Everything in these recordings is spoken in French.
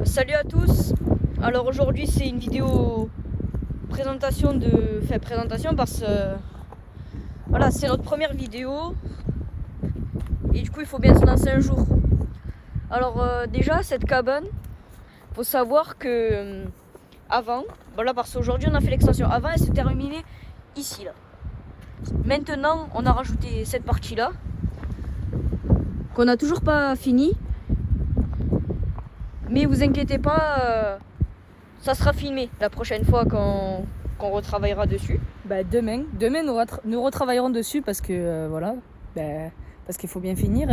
Salut à tous. Alors aujourd'hui c'est une vidéo présentation parce que voilà, c'est notre première vidéo et du coup il faut bien se lancer un jour. Alors déjà cette cabane, faut savoir que avant, voilà, parce qu'aujourd'hui on a fait l'extension. Avant elle se terminait ici là. Maintenant on a rajouté cette partie là qu'on n'a toujours pas fini. Mais vous inquiétez pas, ça sera filmé la prochaine fois qu'on retravaillera dessus. Demain nous retravaillerons dessus parce que voilà, parce qu'il faut bien finir.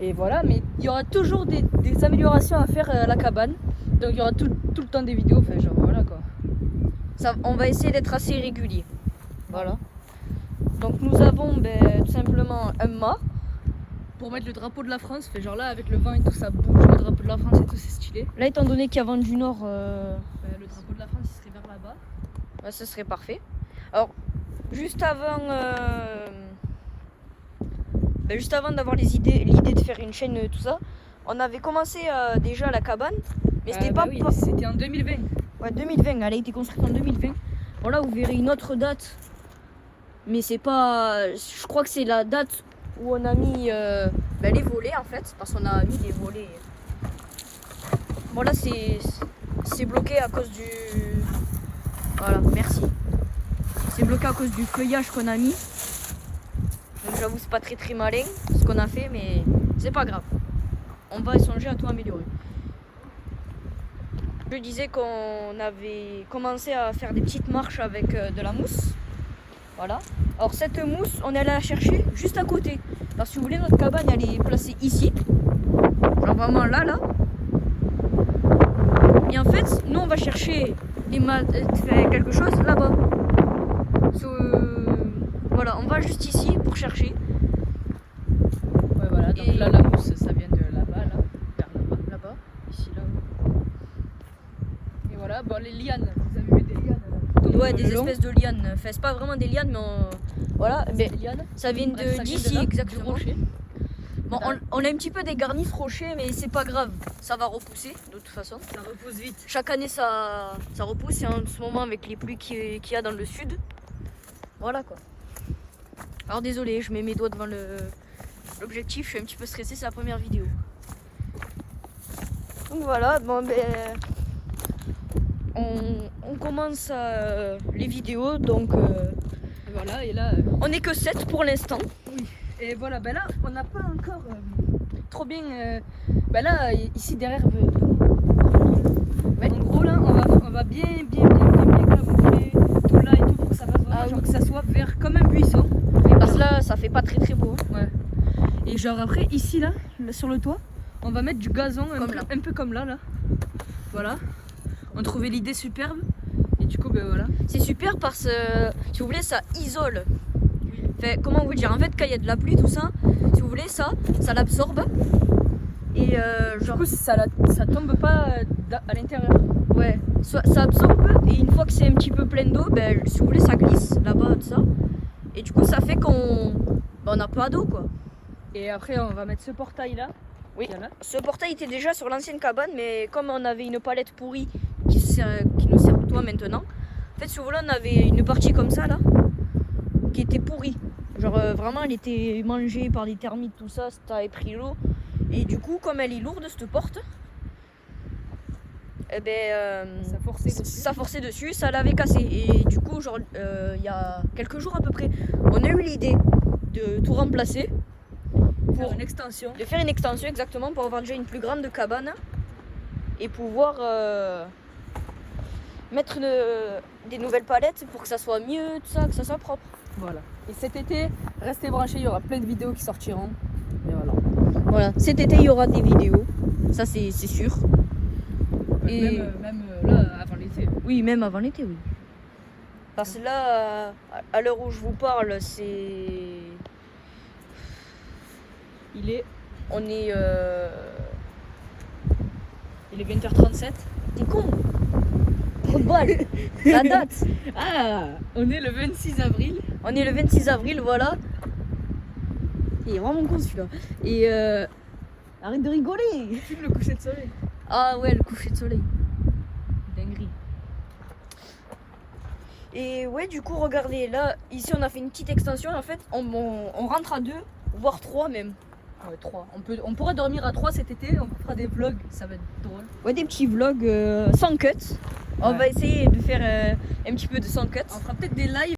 Et voilà, mais il y aura toujours des améliorations à faire à la cabane. Donc il y aura tout le temps des vidéos, enfin genre voilà quoi. On va essayer d'être assez régulier. Voilà. Donc nous avons tout simplement un mât. Pour mettre le drapeau de la France, fait genre là avec le vent et tout ça bouge, le drapeau de la France et tout c'est stylé. Là étant donné qu'il y a vent du nord, le drapeau de la France il serait vers là-bas. Ouais, ce serait parfait. Alors juste avant d'avoir l'idée de faire une chaîne tout ça, on avait commencé déjà la cabane, mais c'était c'était en 2020. Ouais, 2020, elle a été construite en 2020. Bon là vous verrez une autre date, mais c'est pas, je crois que c'est la date où on a mis les volets en fait, parce qu'on a mis des volets. Bon là c'est bloqué à cause du... Voilà, merci. C'est bloqué à cause du feuillage qu'on a mis. Donc j'avoue c'est pas très malin ce qu'on a fait, mais c'est pas grave. On va songer à tout améliorer. Je disais qu'on avait commencé à faire des petites marches avec de la mousse. Voilà. Alors cette mousse, on est allé la chercher juste à côté. Parce que si vous voulez, notre cabane, elle est placée ici. Genre vraiment là. Et en fait, nous, on va chercher quelque chose là-bas. Voilà, on va juste ici pour chercher. Ouais, voilà. Donc là, la mousse, ça vient de là-bas, là. Vers là-bas. Là-bas. Ici, là. Et voilà, bon, les lianes. Vous avez vu des lianes là. Ouais, des espèces de lianes. Enfin, c'est pas vraiment des lianes, mais voilà. Mais ça vient d'ici, exactement. Rocher. Bon, on a un petit peu dégarni ce rocher, mais c'est pas grave. Ça va repousser, de toute façon. Ça repousse vite. Chaque année, ça repousse. Et en ce moment, avec les pluies qu'il y a dans le sud. Voilà, quoi. Alors, désolé, je mets mes doigts devant l'objectif. Je suis un petit peu stressé, c'est la première vidéo. Donc, voilà. Bon, on commence les vidéos, donc voilà, et là on n'est que 7 pour l'instant. Oui. Et voilà, là on n'a pas encore trop bien là ici derrière ouais. En gros là on va bien camoufler tout là et tout pour que ça fasse genre que ça soit vert comme un buisson. Parce que là ça fait pas très beau. Ouais. Et genre après ici là sur le toit on va mettre du gazon un peu comme là. Voilà. On trouvait l'idée superbe et du coup voilà. C'est super parce que si vous voulez ça isole. Enfin, comment vous dire, en fait quand il y a de la pluie tout ça, si vous voulez ça l'absorbe et du coup ça tombe pas à l'intérieur. Ouais, ça absorbe et une fois que c'est un petit peu plein d'eau, si vous voulez ça glisse là-bas tout ça. Et du coup ça fait qu'on n'a pas d'eau quoi. Et après on va mettre ce portail là. Oui, ce portail était déjà sur l'ancienne cabane, mais comme on avait une palette pourrie qui nous sert au toit maintenant, en fait, si vous voulez, on avait une partie comme ça là, qui était pourrie. Genre vraiment, elle était mangée par des termites, tout ça, ça avait pris l'eau. Et du coup, comme elle est lourde, cette porte, ça forçait dessus, ça l'avait cassé. Et du coup, genre, il y a quelques jours à peu près, on a eu l'idée de tout remplacer. Pour une extension. De faire une extension exactement pour avoir déjà une plus grande cabane et pouvoir mettre des nouvelles palettes pour que ça soit mieux, tout ça, que ça soit propre. Voilà. Et cet été, restez branchés, il y aura plein de vidéos qui sortiront. Et voilà. Voilà, cet été il y aura des vidéos, ça c'est sûr. Et même là, avant l'été. Oui, même avant l'été, oui. Parce que là, à l'heure où je vous parle, il est 20h37. T'es con. Trop de balles. La date. Ah, on est le 26 avril. On est le 26 avril, voilà. Il est vraiment con celui-là. Et arrête de rigoler. Filme le coucher de soleil. Ah ouais, le coucher de soleil. Dinguerie. Et ouais, du coup, regardez, là, ici, on a fait une petite extension. En fait, on rentre à 2, voire 3 même. Ouais, 3. On pourrait dormir à 3 cet été, on fera des vlogs, ça va être drôle. Ouais, des petits vlogs sans cut. On Ouais. va essayer de faire un petit peu de sans cut. On fera peut-être des lives.